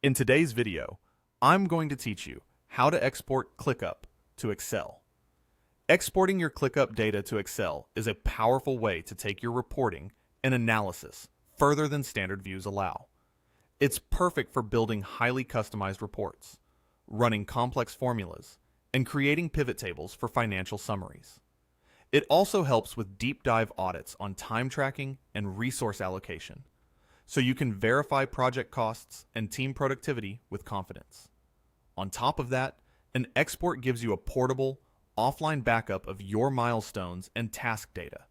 In today's video, I'm going to teach you how to export ClickUp to Excel. Exporting your ClickUp data to Excel is a powerful way to take your reporting and analysis further than standard views allow. It's perfect for building highly customized reports, running complex formulas, and creating pivot tables for financial summaries. It also helps with deep dive audits on time tracking and resource allocation, so you can verify project costs and team productivity with confidence. On top of that, an export gives you a portable, offline backup of your milestones and task data,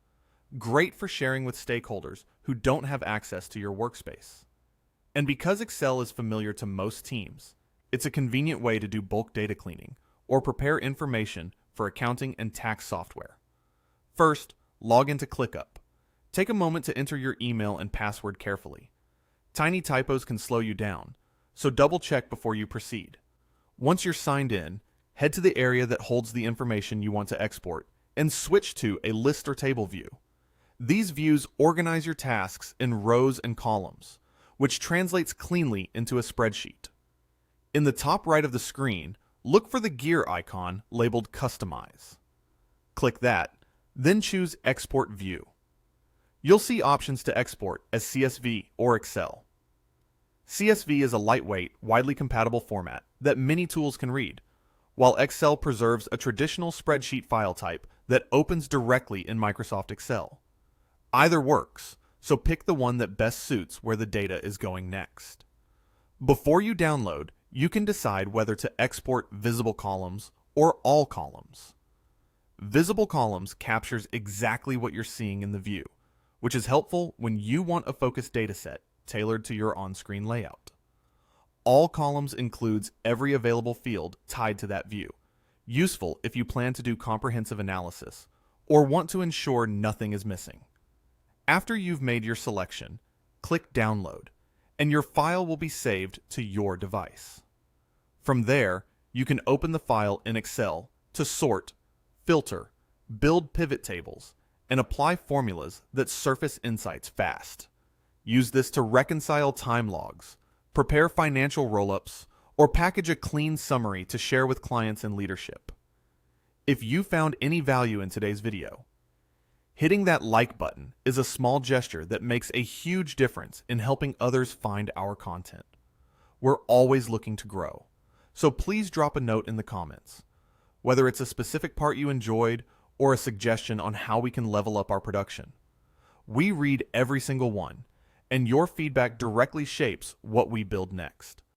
great for sharing with stakeholders who don't have access to your workspace. And because Excel is familiar to most teams, it's a convenient way to do bulk data cleaning or prepare information for accounting and tax software. First, log into ClickUp. Take a moment to enter your email and password carefully. Tiny typos can slow you down, so double check before you proceed. Once you're signed in, head to the area that holds the information you want to export and switch to a list or table view. These views organize your tasks in rows and columns, which translates cleanly into a spreadsheet. In the top right of the screen, look for the gear icon labeled Customize. Click that, then choose Export View. You'll see options to export as CSV or Excel. CSV is a lightweight, widely compatible format that many tools can read, while Excel preserves a traditional spreadsheet file type that opens directly in Microsoft Excel. Either works, so pick the one that best suits where the data is going next. Before you download, you can decide whether to export visible columns or all columns. Visible columns captures exactly what you're seeing in the view, which is helpful when you want a focused dataset tailored to your on-screen layout. All columns includes every available field tied to that view, useful if you plan to do comprehensive analysis or want to ensure nothing is missing. After you've made your selection, click Download, and your file will be saved to your device. From there, you can open the file in Excel to sort, filter, build pivot tables, and apply formulas that surface insights fast. Use this to reconcile time logs, prepare financial roll-ups, or package a clean summary to share with clients and leadership. If you found any value in today's video, hitting that like button is a small gesture that makes a huge difference in helping others find our content. We're always looking to grow, so please drop a note in the comments, whether it's a specific part you enjoyed or a suggestion on how we can level up our production. We read every single one, and your feedback directly shapes what we build next.